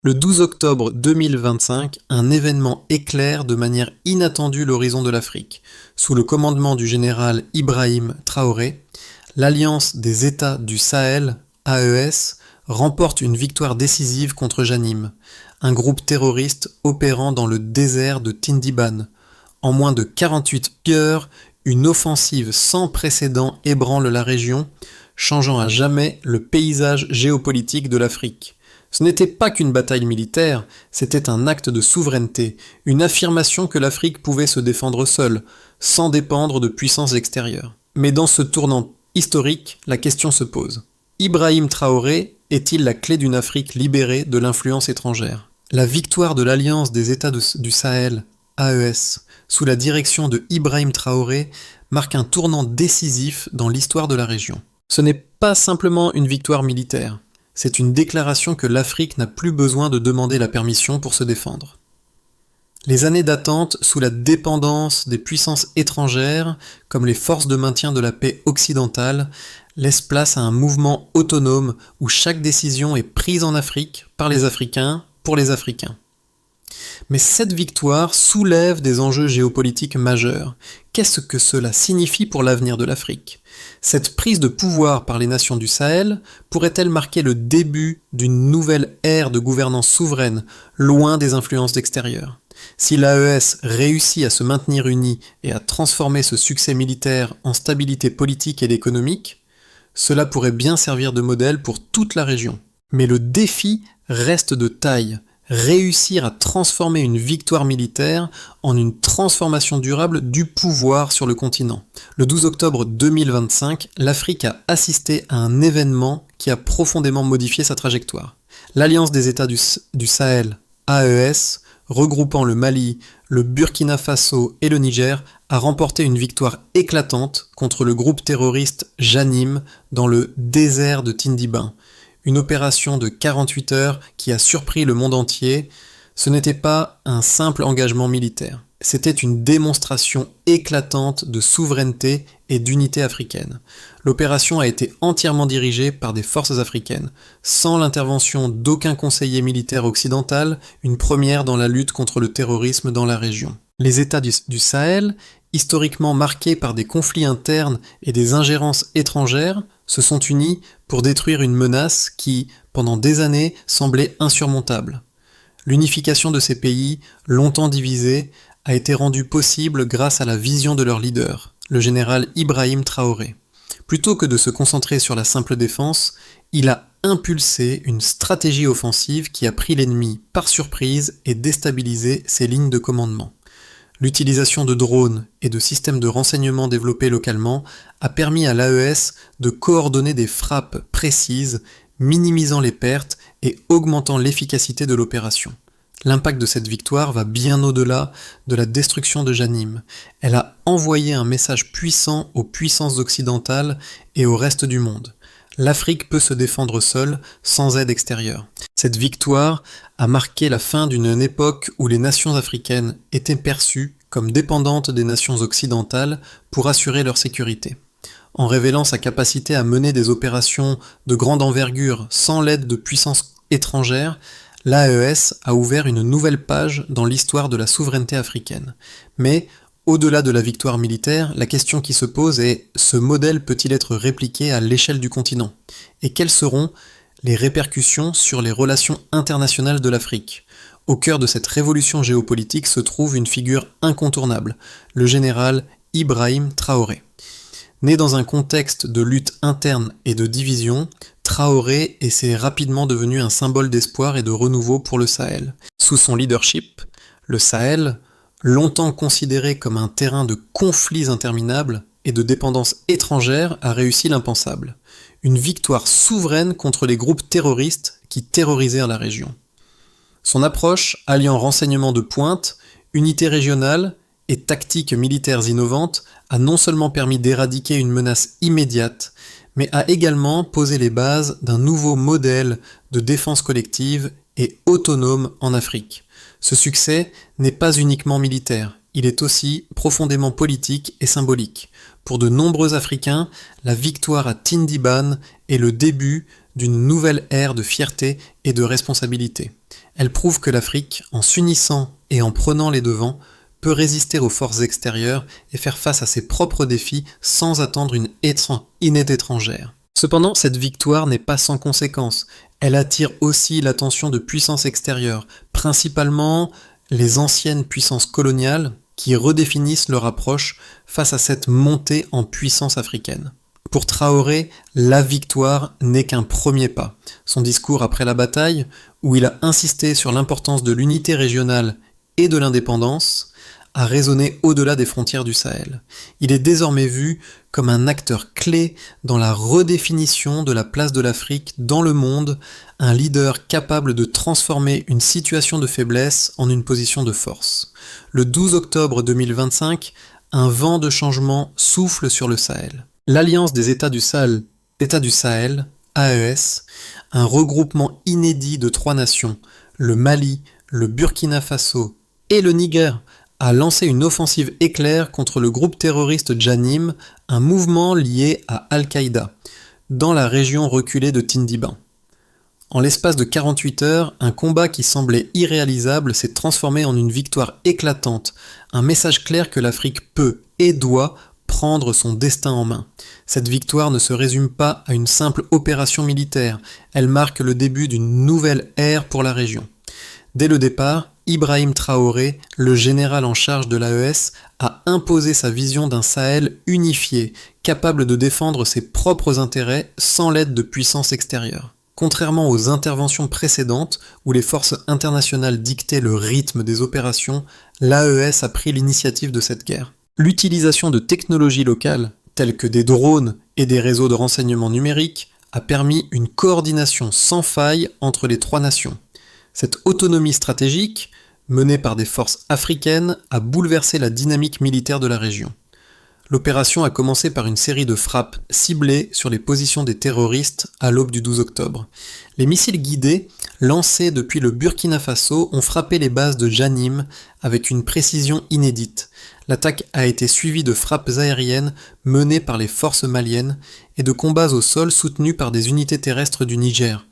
Le 12 octobre 2025, un événement éclaire de manière inattendue l'horizon de l'Afrique. Sous le commandement du général Ibrahim Traoré, l'Alliance des États du Sahel, AES, remporte une victoire décisive contre Janim, un groupe terroriste opérant dans le désert de Tindiban. En moins de 48 heures, une offensive sans précédent ébranle la région, changeant à jamais le paysage géopolitique de l'Afrique. Ce n'était pas qu'une bataille militaire, c'était un acte de souveraineté, une affirmation que l'Afrique pouvait se défendre seule, sans dépendre de puissances extérieures. Mais dans ce tournant historique, la question se pose. Ibrahim Traoré est-il la clé d'une Afrique libérée de l'influence étrangère ? La victoire de l'Alliance des États du Sahel, AES, sous la direction de Ibrahim Traoré, marque un tournant décisif dans l'histoire de la région. Ce n'est pas simplement une victoire militaire. C'est une déclaration que l'Afrique n'a plus besoin de demander la permission pour se défendre. Les années d'attente sous la dépendance des puissances étrangères, comme les forces de maintien de la paix occidentales, laissent place à un mouvement autonome où chaque décision est prise en Afrique par les Africains pour les Africains. Mais cette victoire soulève des enjeux géopolitiques majeurs. Qu'est-ce que cela signifie pour l'avenir de l'Afrique ? Cette prise de pouvoir par les nations du Sahel pourrait-elle marquer le début d'une nouvelle ère de gouvernance souveraine, loin des influences extérieures ? Si l'AES réussit à se maintenir unie et à transformer ce succès militaire en stabilité politique et économique, cela pourrait bien servir de modèle pour toute la région. Mais le défi reste de taille. Réussir à transformer une victoire militaire en une transformation durable du pouvoir sur le continent. Le 12 octobre 2025, l'Afrique a assisté à un événement qui a profondément modifié sa trajectoire. L'Alliance des États du Sahel, AES, regroupant le Mali, le Burkina Faso et le Niger, a remporté une victoire éclatante contre le groupe terroriste Janim dans le désert de Tindiban. Une opération de 48 heures qui a surpris le monde entier. Ce n'était pas un simple engagement militaire. C'était une démonstration éclatante de souveraineté et d'unité africaine. L'opération a été entièrement dirigée par des forces africaines, sans l'intervention d'aucun conseiller militaire occidental, une première dans la lutte contre le terrorisme dans la région. Les États du Sahel, historiquement marqués par des conflits internes et des ingérences étrangères, se sont unis pour détruire une menace qui, pendant des années, semblait insurmontable. L'unification de ces pays, longtemps divisés, a été rendue possible grâce à la vision de leur leader, le général Ibrahim Traoré. Plutôt que de se concentrer sur la simple défense, il a impulsé une stratégie offensive qui a pris l'ennemi par surprise et déstabilisé ses lignes de commandement. L'utilisation de drones et de systèmes de renseignement développés localement a permis à l'AES de coordonner des frappes précises, minimisant les pertes et augmentant l'efficacité de l'opération. L'impact de cette victoire va bien au-delà de la destruction de Janim. Elle a envoyé un message puissant aux puissances occidentales et au reste du monde. L'Afrique peut se défendre seule, sans aide extérieure. Cette victoire a marqué la fin d'une époque où les nations africaines étaient perçues comme dépendantes des nations occidentales pour assurer leur sécurité. En révélant sa capacité à mener des opérations de grande envergure sans l'aide de puissances étrangères, l'AES a ouvert une nouvelle page dans l'histoire de la souveraineté africaine. Mais, au-delà de la victoire militaire, la question qui se pose est: ce modèle peut-il être répliqué à l'échelle du continent ? Et quelles seront les répercussions sur les relations internationales de l'Afrique ? Au cœur de cette révolution géopolitique se trouve une figure incontournable, le général Ibrahim Traoré. Né dans un contexte de lutte interne et de division, Traoré est rapidement devenu un symbole d'espoir et de renouveau pour le Sahel. Sous son leadership, le Sahel, longtemps considéré comme un terrain de conflits interminables et de dépendance étrangère, a réussi l'impensable. Une victoire souveraine contre les groupes terroristes qui terrorisèrent la région. Son approche, alliant renseignements de pointe, unité régionale et tactiques militaires innovantes, a non seulement permis d'éradiquer une menace immédiate, mais a également posé les bases d'un nouveau modèle de défense collective et autonome en Afrique. Ce succès n'est pas uniquement militaire, il est aussi profondément politique et symbolique. Pour de nombreux Africains, la victoire à Tindiban est le début d'une nouvelle ère de fierté et de responsabilité. Elle prouve que l'Afrique, en s'unissant et en prenant les devants, peut résister aux forces extérieures et faire face à ses propres défis sans attendre une aide étrangère. Cependant, cette victoire n'est pas sans conséquences. Elle attire aussi l'attention de puissances extérieures, principalement les anciennes puissances coloniales qui redéfinissent leur approche face à cette montée en puissance africaine. Pour Traoré, la victoire n'est qu'un premier pas. Son discours après la bataille, où il a insisté sur l'importance de l'unité régionale et de l'indépendance, a résonné au-delà des frontières du Sahel. Il est désormais vu comme un acteur clé dans la redéfinition de la place de l'Afrique dans le monde, un leader capable de transformer une situation de faiblesse en une position de force. Le 12 octobre 2025, un vent de changement souffle sur le Sahel. L'Alliance des États du Sahel, AES, un regroupement inédit de 3 nations, le Mali, le Burkina Faso et le Niger, a lancé une offensive éclair contre le groupe terroriste Janim, un mouvement lié à Al-Qaïda, dans la région reculée de Tindiban. En l'espace de 48 heures, un combat qui semblait irréalisable s'est transformé en une victoire éclatante, un message clair que l'Afrique peut et doit prendre son destin en main. Cette victoire ne se résume pas à une simple opération militaire, elle marque le début d'une nouvelle ère pour la région. Dès le départ, Ibrahim Traoré, le général en charge de l'AES, a imposé sa vision d'un Sahel unifié, capable de défendre ses propres intérêts sans l'aide de puissances extérieures. Contrairement aux interventions précédentes, où les forces internationales dictaient le rythme des opérations, l'AES a pris l'initiative de cette guerre. L'utilisation de technologies locales, telles que des drones et des réseaux de renseignement numérique, a permis une coordination sans faille entre les 3 nations. Cette autonomie stratégique, menée par des forces africaines, a bouleversé la dynamique militaire de la région. L'opération a commencé par une série de frappes ciblées sur les positions des terroristes à l'aube du 12 octobre. Les missiles guidés, lancés depuis le Burkina Faso, ont frappé les bases de Janim avec une précision inédite. L'attaque a été suivie de frappes aériennes menées par les forces maliennes et de combats au sol soutenus par des unités terrestres du Niger.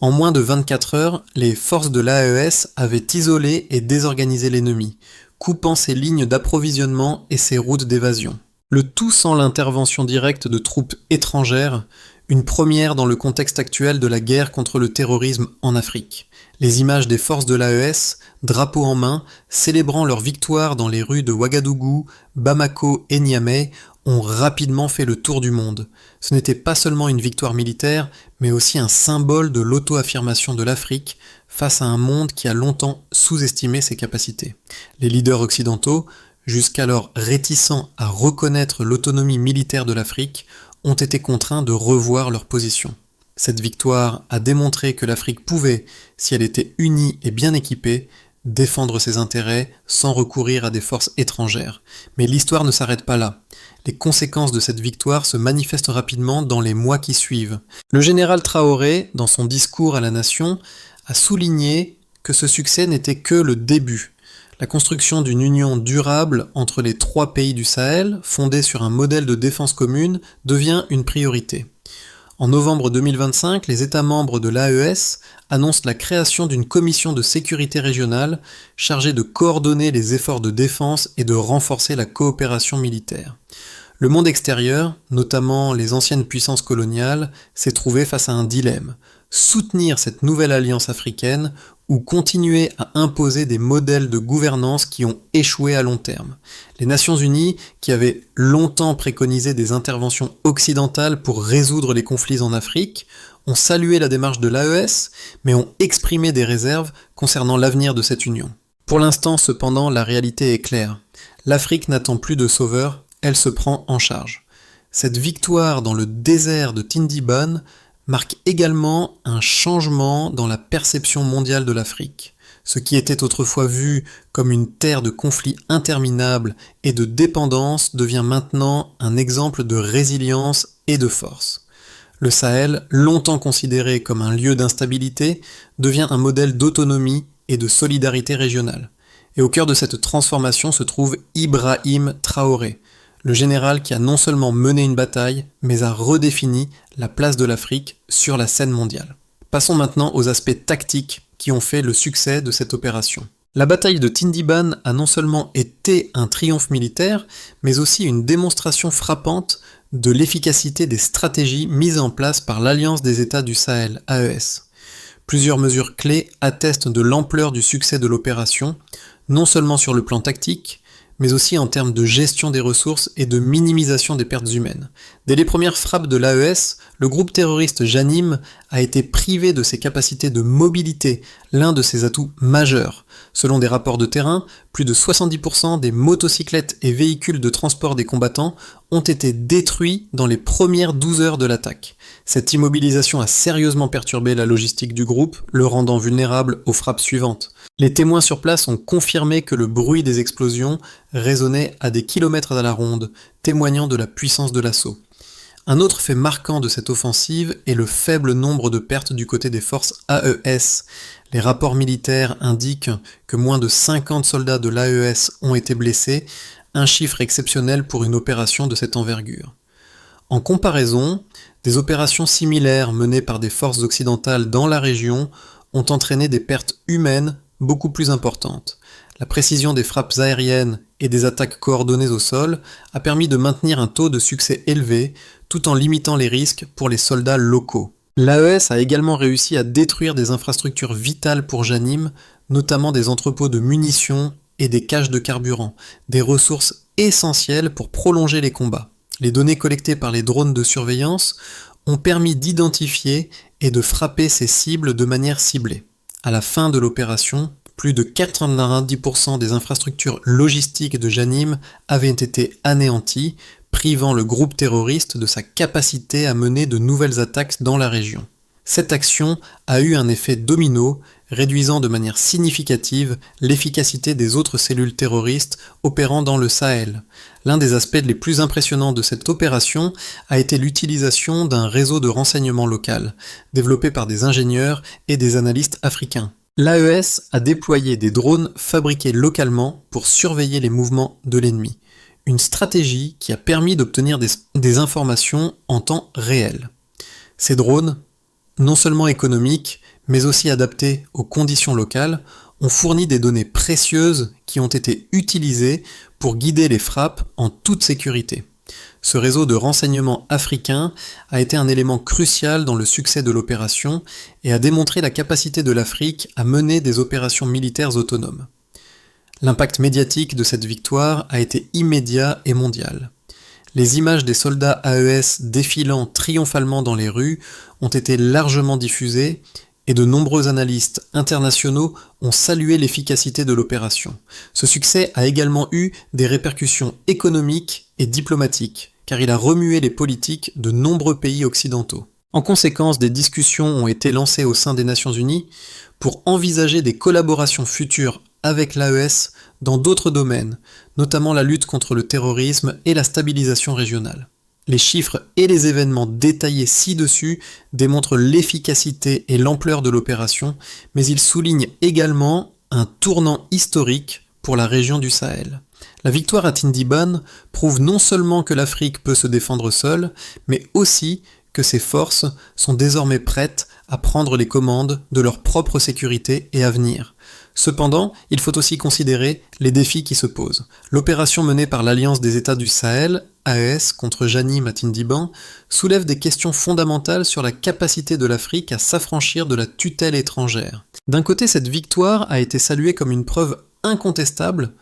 En moins de 24 heures, les forces de l'AES avaient isolé et désorganisé l'ennemi, coupant ses lignes d'approvisionnement et ses routes d'évasion. Le tout sans l'intervention directe de troupes étrangères, une première dans le contexte actuel de la guerre contre le terrorisme en Afrique. Les images des forces de l'AES, drapeau en main, célébrant leur victoire dans les rues de Ouagadougou, Bamako et Niamey, ont rapidement fait le tour du monde. Ce n'était pas seulement une victoire militaire, mais aussi un symbole de l'auto-affirmation de l'Afrique face à un monde qui a longtemps sous-estimé ses capacités. Les leaders occidentaux, jusqu'alors réticents à reconnaître l'autonomie militaire de l'Afrique, ont été contraints de revoir leur position. Cette victoire a démontré que l'Afrique pouvait, si elle était unie et bien équipée, défendre ses intérêts sans recourir à des forces étrangères. Mais l'histoire ne s'arrête pas là. Les conséquences de cette victoire se manifestent rapidement dans les mois qui suivent. Le général Traoré, dans son discours à la nation, a souligné que ce succès n'était que le début. La construction d'une union durable entre les 3 pays du Sahel, fondée sur un modèle de défense commune, devient une priorité. En novembre 2025, les États membres de l'AES annoncent la création d'une commission de sécurité régionale chargée de coordonner les efforts de défense et de renforcer la coopération militaire. Le monde extérieur, notamment les anciennes puissances coloniales, s'est trouvé face à un dilemme. Soutenir cette nouvelle alliance africaine ou continuer à imposer des modèles de gouvernance qui ont échoué à long terme. Les Nations Unies, qui avaient longtemps préconisé des interventions occidentales pour résoudre les conflits en Afrique, ont salué la démarche de l'AES, mais ont exprimé des réserves concernant l'avenir de cette union. Pour l'instant, cependant, la réalité est claire. L'Afrique n'attend plus de sauveurs, elle se prend en charge. Cette victoire dans le désert de Tindiban marque également un changement dans la perception mondiale de l'Afrique. Ce qui était autrefois vu comme une terre de conflits interminables et de dépendance devient maintenant un exemple de résilience et de force. Le Sahel, longtemps considéré comme un lieu d'instabilité, devient un modèle d'autonomie et de solidarité régionale. Et au cœur de cette transformation se trouve Ibrahim Traoré, le général qui a non seulement mené une bataille, mais a redéfini la place de l'Afrique sur la scène mondiale. Passons maintenant aux aspects tactiques qui ont fait le succès de cette opération. La bataille de Tindiban a non seulement été un triomphe militaire, mais aussi une démonstration frappante de l'efficacité des stratégies mises en place par l'Alliance des États du Sahel, AES. Plusieurs mesures clés attestent de l'ampleur du succès de l'opération, non seulement sur le plan tactique, mais aussi en termes de gestion des ressources et de minimisation des pertes humaines. Dès les premières frappes de l'AES, le groupe terroriste Janim a été privé de ses capacités de mobilité, l'un de ses atouts majeurs. Selon des rapports de terrain, plus de 70% des motocyclettes et véhicules de transport des combattants ont été détruits dans les premières 12 heures de l'attaque. Cette immobilisation a sérieusement perturbé la logistique du groupe, le rendant vulnérable aux frappes suivantes. Les témoins sur place ont confirmé que le bruit des explosions résonnait à des kilomètres à la ronde, témoignant de la puissance de l'assaut. Un autre fait marquant de cette offensive est le faible nombre de pertes du côté des forces AES. Les rapports militaires indiquent que moins de 50 soldats de l'AES ont été blessés, un chiffre exceptionnel pour une opération de cette envergure. En comparaison, des opérations similaires menées par des forces occidentales dans la région ont entraîné des pertes humaines beaucoup plus importantes. La précision des frappes aériennes et des attaques coordonnées au sol a permis de maintenir un taux de succès élevé tout en limitant les risques pour les soldats locaux. L'AES a également réussi à détruire des infrastructures vitales pour Janim, notamment des entrepôts de munitions et des caches de carburant, des ressources essentielles pour prolonger les combats. Les données collectées par les drones de surveillance ont permis d'identifier et de frapper ces cibles de manière ciblée. À la fin de l'opération, plus de 90% des infrastructures logistiques de Janim avaient été anéanties, privant le groupe terroriste de sa capacité à mener de nouvelles attaques dans la région. Cette action a eu un effet domino, réduisant de manière significative l'efficacité des autres cellules terroristes opérant dans le Sahel. L'un des aspects les plus impressionnants de cette opération a été l'utilisation d'un réseau de renseignement local, développé par des ingénieurs et des analystes africains. L'AES a déployé des drones fabriqués localement pour surveiller les mouvements de l'ennemi. Une stratégie qui a permis d'obtenir des informations en temps réel. Ces drones, non seulement économiques, mais aussi adaptés aux conditions locales, ont fourni des données précieuses qui ont été utilisées pour guider les frappes en toute sécurité. Ce réseau de renseignement africain a été un élément crucial dans le succès de l'opération et a démontré la capacité de l'Afrique à mener des opérations militaires autonomes. L'impact médiatique de cette victoire a été immédiat et mondial. Les images des soldats AES défilant triomphalement dans les rues ont été largement diffusées et de nombreux analystes internationaux ont salué l'efficacité de l'opération. Ce succès a également eu des répercussions économiques et diplomatiques, car il a remué les politiques de nombreux pays occidentaux. En conséquence, des discussions ont été lancées au sein des Nations Unies pour envisager des collaborations futures avec l'AES dans d'autres domaines, notamment la lutte contre le terrorisme et la stabilisation régionale. Les chiffres et les événements détaillés ci-dessus démontrent l'efficacité et l'ampleur de l'opération, mais ils soulignent également un tournant historique pour la région du Sahel. La victoire à Tindiban prouve non seulement que l'Afrique peut se défendre seule, mais aussi que ses forces sont désormais prêtes à prendre les commandes de leur propre sécurité et avenir. Cependant, il faut aussi considérer les défis qui se posent. L'opération menée par l'Alliance des États du Sahel, AES, contre Janim à Tindiban, soulève des questions fondamentales sur la capacité de l'Afrique à s'affranchir de la tutelle étrangère. D'un côté, cette victoire a été saluée comme une preuve incontestable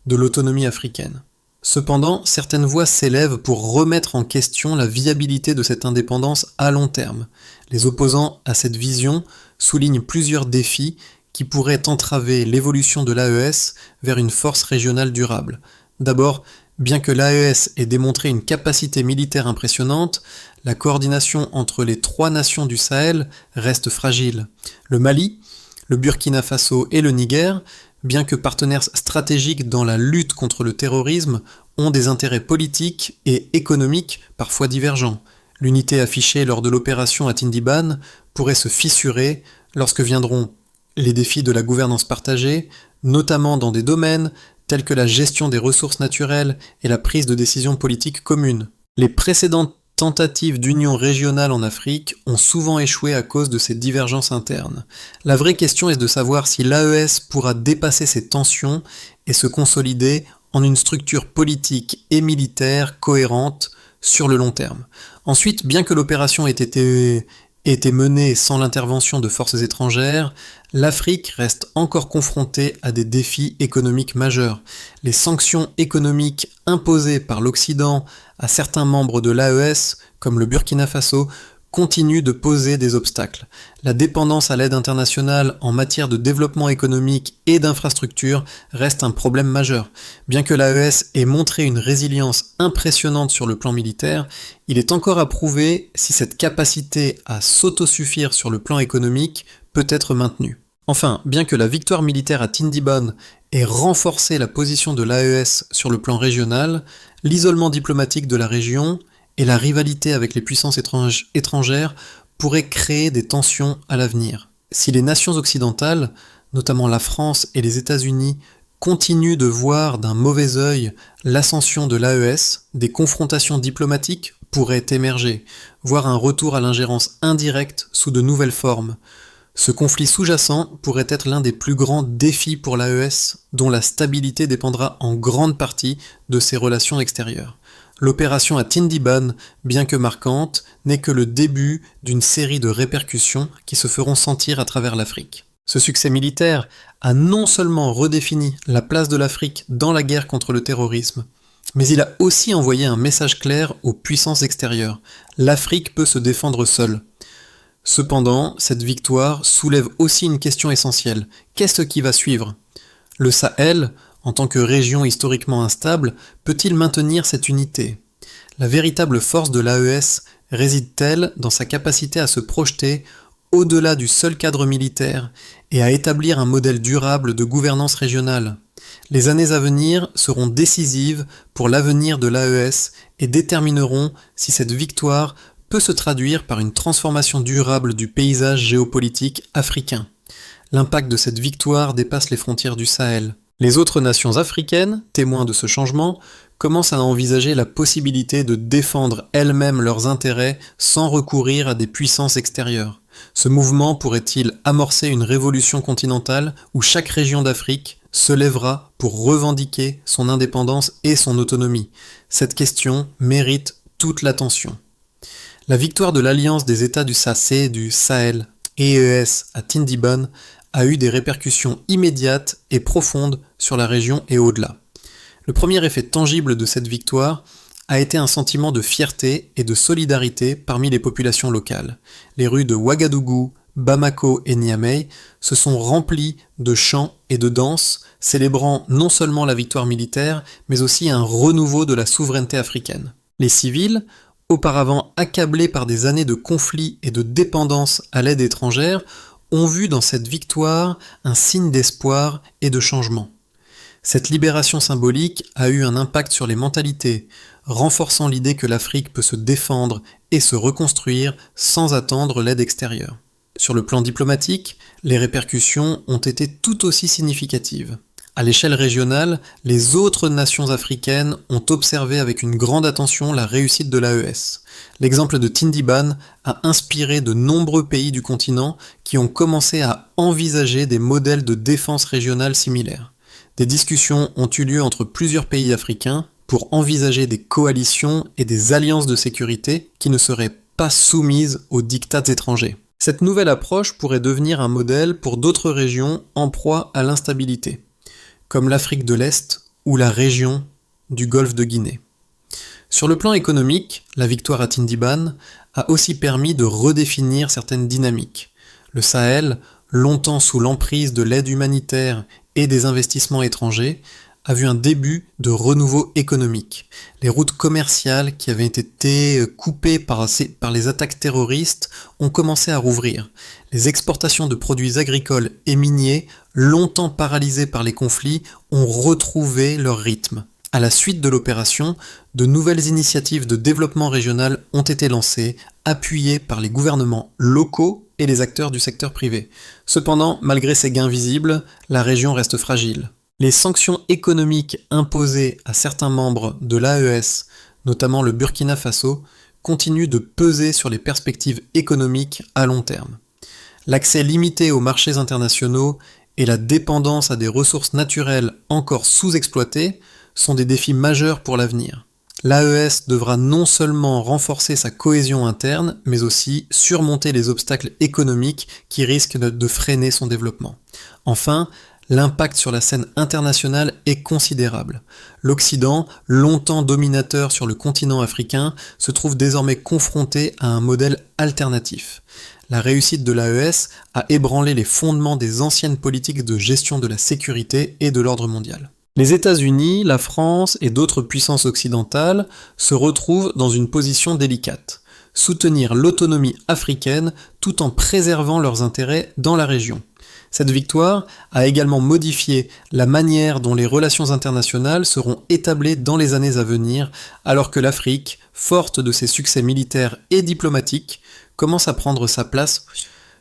de l'autonomie africaine. Cependant, certaines voix s'élèvent pour remettre en question la viabilité de cette indépendance à long terme. Les opposants à cette vision soulignent plusieurs défis qui pourraient entraver l'évolution de l'AES vers une force régionale durable. D'abord, bien que l'AES ait démontré une capacité militaire impressionnante, la coordination entre les trois nations du Sahel reste fragile. Le Mali, le Burkina Faso et le Niger, bien que partenaires stratégiques dans la lutte contre le terrorisme, ont des intérêts politiques et économiques parfois divergents. L'unité affichée lors de l'opération à Tindiban pourrait se fissurer lorsque viendront les défis de la gouvernance partagée, notamment dans des domaines tels que la gestion des ressources naturelles et la prise de décisions politiques communes. Les précédentes tentatives d'union régionale en Afrique ont souvent échoué à cause de ces divergences internes. La vraie question est de savoir si l'AES pourra dépasser ces tensions et se consolider en une structure politique et militaire cohérente sur le long terme. Ensuite, bien que l'opération ait été menée sans l'intervention de forces étrangères, l'Afrique reste encore confrontée à des défis économiques majeurs. Les sanctions économiques imposées par l'Occident à certains membres de l'AES, comme le Burkina Faso, continuent de poser des obstacles. La dépendance à l'aide internationale en matière de développement économique et d'infrastructures reste un problème majeur. Bien que l'AES ait montré une résilience impressionnante sur le plan militaire, il est encore à prouver si cette capacité à s'autosuffire sur le plan économique peut être maintenue. Enfin, bien que la victoire militaire à Tindiban ait renforcé la position de l'AES sur le plan régional, l'isolement diplomatique de la région et la rivalité avec les puissances étrangères pourraient créer des tensions à l'avenir. Si les nations occidentales, notamment la France et les États-Unis, continuent de voir d'un mauvais œil l'ascension de l'AES, des confrontations diplomatiques pourraient émerger, voire un retour à l'ingérence indirecte sous de nouvelles formes. Ce conflit sous-jacent pourrait être l'un des plus grands défis pour l'AES, dont la stabilité dépendra en grande partie de ses relations extérieures. L'opération à Tindiban, bien que marquante, n'est que le début d'une série de répercussions qui se feront sentir à travers l'Afrique. Ce succès militaire a non seulement redéfini la place de l'Afrique dans la guerre contre le terrorisme, mais il a aussi envoyé un message clair aux puissances extérieures. L'Afrique peut se défendre seule. Cependant, cette victoire soulève aussi une question essentielle. Qu'est-ce qui va suivre ? Le Sahel, en tant que région historiquement instable, peut-il maintenir cette unité ? La véritable force de l'AES réside-t-elle dans sa capacité à se projeter au-delà du seul cadre militaire et à établir un modèle durable de gouvernance régionale ? Les années à venir seront décisives pour l'avenir de l'AES et détermineront si cette victoire peut se traduire par une transformation durable du paysage géopolitique africain. L'impact de cette victoire dépasse les frontières du Sahel. Les autres nations africaines, témoins de ce changement, commencent à envisager la possibilité de défendre elles-mêmes leurs intérêts sans recourir à des puissances extérieures. Ce mouvement pourrait-il amorcer une révolution continentale où chaque région d'Afrique se lèvera pour revendiquer son indépendance et son autonomie ? Cette question mérite toute l'attention. La victoire de l'Alliance des États du SACE du Sahel, EES, à Tindiban, a eu des répercussions immédiates et profondes sur la région et au-delà. Le premier effet tangible de cette victoire a été un sentiment de fierté et de solidarité parmi les populations locales. Les rues de Ouagadougou, Bamako et Niamey se sont remplies de chants et de danses, célébrant non seulement la victoire militaire, mais aussi un renouveau de la souveraineté africaine. Les civils, auparavant accablés par des années de conflits et de dépendance à l'aide étrangère, ont vu dans cette victoire un signe d'espoir et de changement. Cette libération symbolique a eu un impact sur les mentalités, renforçant l'idée que l'Afrique peut se défendre et se reconstruire sans attendre l'aide extérieure. Sur le plan diplomatique, les répercussions ont été tout aussi significatives. À l'échelle régionale, les autres nations africaines ont observé avec une grande attention la réussite de l'AES. L'exemple de Tindiban a inspiré de nombreux pays du continent qui ont commencé à envisager des modèles de défense régionale similaires. Des discussions ont eu lieu entre plusieurs pays africains pour envisager des coalitions et des alliances de sécurité qui ne seraient pas soumises aux diktats étrangers. Cette nouvelle approche pourrait devenir un modèle pour d'autres régions en proie à l'instabilité, comme l'Afrique de l'Est ou la région du Golfe de Guinée. Sur le plan économique, la victoire à Tindiban a aussi permis de redéfinir certaines dynamiques. Le Sahel, longtemps sous l'emprise de l'aide humanitaire et des investissements étrangers, a vu un début de renouveau économique. Les routes commerciales qui avaient été coupées par les attaques terroristes ont commencé à rouvrir. Les exportations de produits agricoles et miniers, longtemps paralysées par les conflits, ont retrouvé leur rythme. À la suite de l'opération, de nouvelles initiatives de développement régional ont été lancées, appuyées par les gouvernements locaux et les acteurs du secteur privé. Cependant, malgré ces gains visibles, la région reste fragile. Les sanctions économiques imposées à certains membres de l'AES, notamment le Burkina Faso, continue de peser sur les perspectives économiques à long terme. L'accès limité aux marchés internationaux et la dépendance à des ressources naturelles encore sous-exploitées sont des défis majeurs pour l'avenir. L'AES devra non seulement renforcer sa cohésion interne, mais aussi surmonter les obstacles économiques qui risquent de freiner son développement. Enfin, l'impact sur la scène internationale est considérable. L'Occident, longtemps dominateur sur le continent africain, se trouve désormais confronté à un modèle alternatif. La réussite de l'AES a ébranlé les fondements des anciennes politiques de gestion de la sécurité et de l'ordre mondial. Les États-Unis, la France et d'autres puissances occidentales se retrouvent dans une position délicate: soutenir l'autonomie africaine tout en préservant leurs intérêts dans la région. Cette victoire a également modifié la manière dont les relations internationales seront établies dans les années à venir, alors que l'Afrique, forte de ses succès militaires et diplomatiques, commence à prendre sa place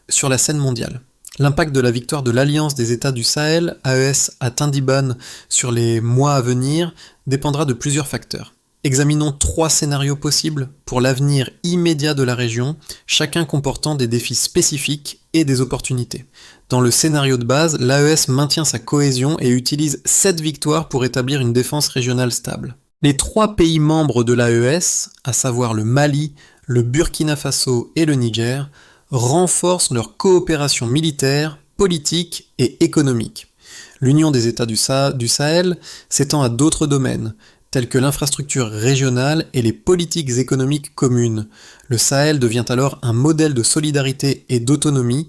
sur la scène mondiale. L'impact de la victoire de l'Alliance des États du Sahel, AES, à Tindiban sur les mois à venir dépendra de plusieurs facteurs. Examinons 3 scénarios possibles pour l'avenir immédiat de la région, chacun comportant des défis spécifiques et des opportunités. Dans le scénario de base, l'AES maintient sa cohésion et utilise cette victoire pour établir une défense régionale stable. Les 3 pays membres de l'AES, à savoir le Mali, le Burkina Faso et le Niger, renforcent leur coopération militaire, politique et économique. L'Union des États du Sahel s'étend à d'autres domaines, tels que l'infrastructure régionale et les politiques économiques communes. Le Sahel devient alors un modèle de solidarité et d'autonomie,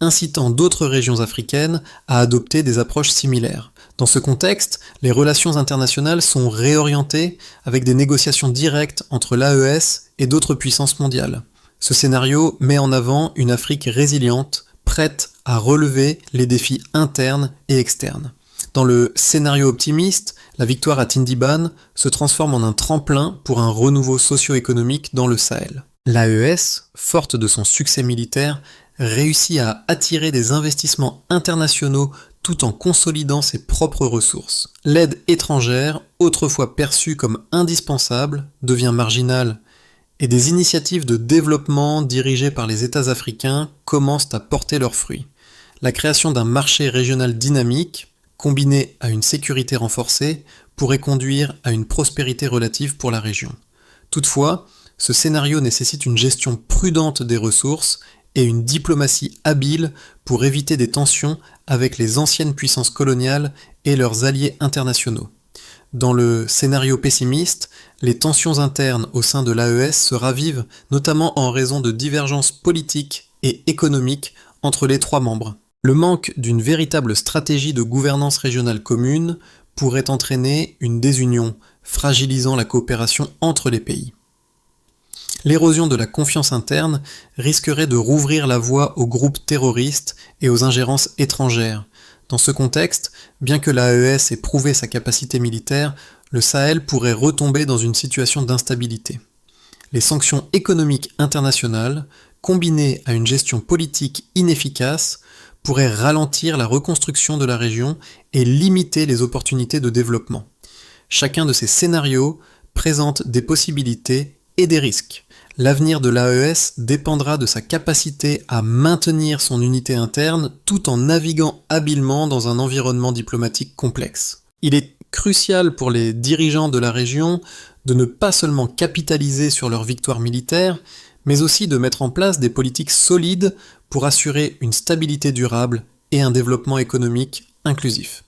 incitant d'autres régions africaines à adopter des approches similaires. Dans ce contexte, les relations internationales sont réorientées avec des négociations directes entre l'AES et d'autres puissances mondiales. Ce scénario met en avant une Afrique résiliente, prête à relever les défis internes et externes. Dans le scénario optimiste, la victoire à Tindiban se transforme en un tremplin pour un renouveau socio-économique dans le Sahel. L'AES, forte de son succès militaire, réussit à attirer des investissements internationaux tout en consolidant ses propres ressources. L'aide étrangère, autrefois perçue comme indispensable, devient marginale, et des initiatives de développement dirigées par les États africains commencent à porter leurs fruits. La création d'un marché régional dynamique, combinée à une sécurité renforcée, pourrait conduire à une prospérité relative pour la région. Toutefois, ce scénario nécessite une gestion prudente des ressources et une diplomatie habile pour éviter des tensions avec les anciennes puissances coloniales et leurs alliés internationaux. Dans le scénario pessimiste, les tensions internes au sein de l'AES se ravivent notamment en raison de divergences politiques et économiques entre les 3 membres. Le manque d'une véritable stratégie de gouvernance régionale commune pourrait entraîner une désunion, fragilisant la coopération entre les pays. L'érosion de la confiance interne risquerait de rouvrir la voie aux groupes terroristes et aux ingérences étrangères. Dans ce contexte, bien que l'AES ait prouvé sa capacité militaire, le Sahel pourrait retomber dans une situation d'instabilité. Les sanctions économiques internationales, combinées à une gestion politique inefficace, pourraient ralentir la reconstruction de la région et limiter les opportunités de développement. Chacun de ces scénarios présente des possibilités et des risques. L'avenir de l'AES dépendra de sa capacité à maintenir son unité interne tout en naviguant habilement dans un environnement diplomatique complexe. Il est crucial pour les dirigeants de la région de ne pas seulement capitaliser sur leur victoire militaire, mais aussi de mettre en place des politiques solides pour assurer une stabilité durable et un développement économique inclusif.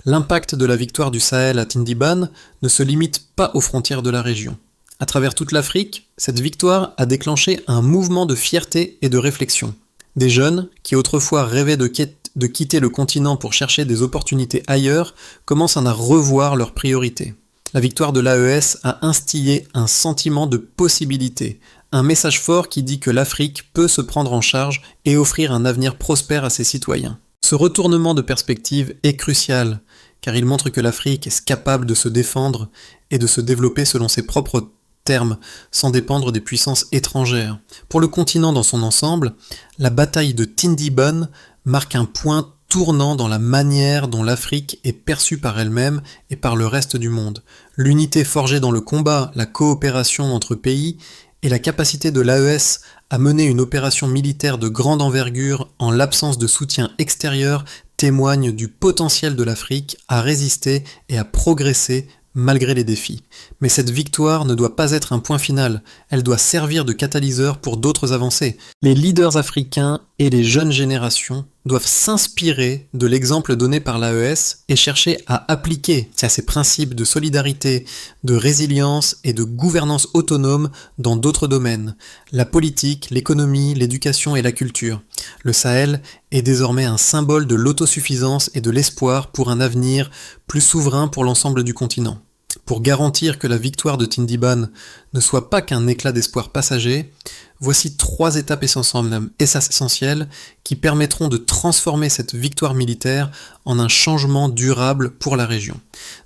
L'impact de la victoire du Sahel à Tindiban ne se limite pas aux frontières de la région. À travers toute l'Afrique, cette victoire a déclenché un mouvement de fierté et de réflexion. Des jeunes, qui autrefois rêvaient de quitter le continent pour chercher des opportunités ailleurs, commencent à revoir leurs priorités. La victoire de l'AES a instillé un sentiment de possibilité, un message fort qui dit que l'Afrique peut se prendre en charge et offrir un avenir prospère à ses citoyens. Ce retournement de perspective est crucial, car il montre que l'Afrique est capable de se défendre et de se développer selon ses propres terme, sans dépendre des puissances étrangères. Pour le continent dans son ensemble, la bataille de Tindiban marque un point tournant dans la manière dont l'Afrique est perçue par elle-même et par le reste du monde. L'unité forgée dans le combat, la coopération entre pays et la capacité de l'AES à mener une opération militaire de grande envergure en l'absence de soutien extérieur témoignent du potentiel de l'Afrique à résister et à progresser malgré les défis. Mais cette victoire ne doit pas être un point final, elle doit servir de catalyseur pour d'autres avancées. Les leaders africains et les jeunes générations doivent s'inspirer de l'exemple donné par l'AES et chercher à appliquer ces principes de solidarité, de résilience et de gouvernance autonome dans d'autres domaines, la politique, l'économie, l'éducation et la culture. Le Sahel est désormais un symbole de l'autosuffisance et de l'espoir pour un avenir plus souverain pour l'ensemble du continent. Pour garantir que la victoire de Tindiban ne soit pas qu'un éclat d'espoir passager, voici 3 étapes essentielles qui permettront de transformer cette victoire militaire en un changement durable pour la région.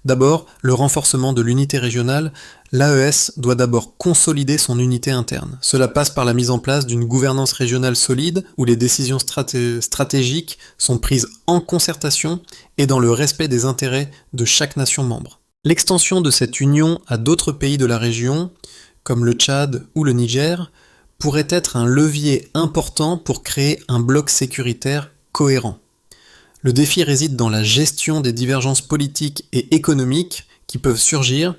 D'abord, le renforcement de l'unité régionale. L'AES doit d'abord consolider son unité interne. Cela passe par la mise en place d'une gouvernance régionale solide où les décisions stratégiques sont prises en concertation et dans le respect des intérêts de chaque nation membre. L'extension de cette union à d'autres pays de la région, comme le Tchad ou le Niger, pourrait être un levier important pour créer un bloc sécuritaire cohérent. Le défi réside dans la gestion des divergences politiques et économiques qui peuvent surgir,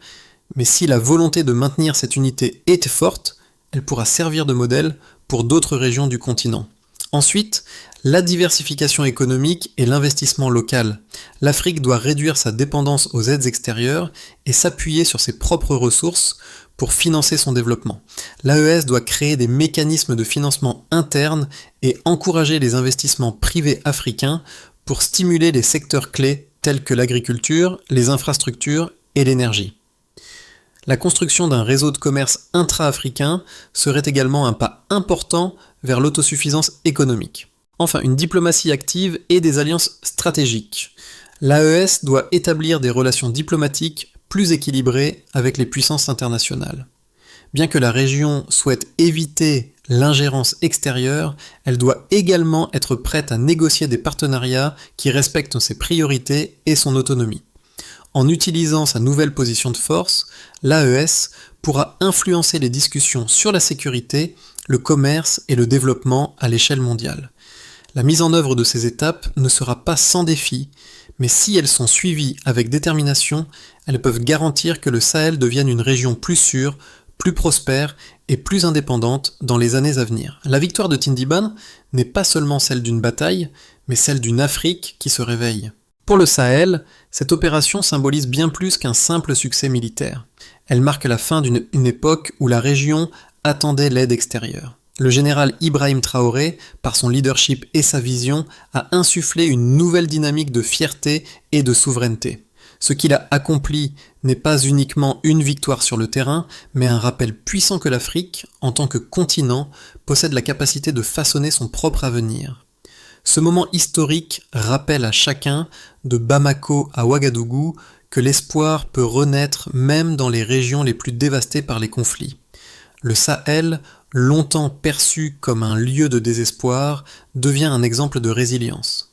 mais si la volonté de maintenir cette unité est forte, elle pourra servir de modèle pour d'autres régions du continent. Ensuite, la diversification économique et l'investissement local. L'Afrique doit réduire sa dépendance aux aides extérieures et s'appuyer sur ses propres ressources pour financer son développement. L'AES doit créer des mécanismes de financement internes et encourager les investissements privés africains pour stimuler les secteurs clés tels que l'agriculture, les infrastructures et l'énergie. La construction d'un réseau de commerce intra-africain serait également un pas important vers l'autosuffisance économique. Enfin, une diplomatie active et des alliances stratégiques. L'AES doit établir des relations diplomatiques plus équilibrées avec les puissances internationales. Bien que la région souhaite éviter l'ingérence extérieure, elle doit également être prête à négocier des partenariats qui respectent ses priorités et son autonomie. En utilisant sa nouvelle position de force, l'AES pourra influencer les discussions sur la sécurité, le commerce et le développement à l'échelle mondiale. La mise en œuvre de ces étapes ne sera pas sans défi, mais si elles sont suivies avec détermination, elles peuvent garantir que le Sahel devienne une région plus sûre, plus prospère et plus indépendante dans les années à venir. La victoire de Tindiban n'est pas seulement celle d'une bataille, mais celle d'une Afrique qui se réveille. Pour le Sahel, cette opération symbolise bien plus qu'un simple succès militaire. Elle marque la fin d'une époque où la région attendait l'aide extérieure. Le général Ibrahim Traoré, par son leadership et sa vision, a insufflé une nouvelle dynamique de fierté et de souveraineté. Ce qu'il a accompli n'est pas uniquement une victoire sur le terrain, mais un rappel puissant que l'Afrique, en tant que continent, possède la capacité de façonner son propre avenir. Ce moment historique rappelle à chacun, de Bamako à Ouagadougou, que l'espoir peut renaître même dans les régions les plus dévastées par les conflits. Le Sahel, longtemps perçu comme un lieu de désespoir, devient un exemple de résilience.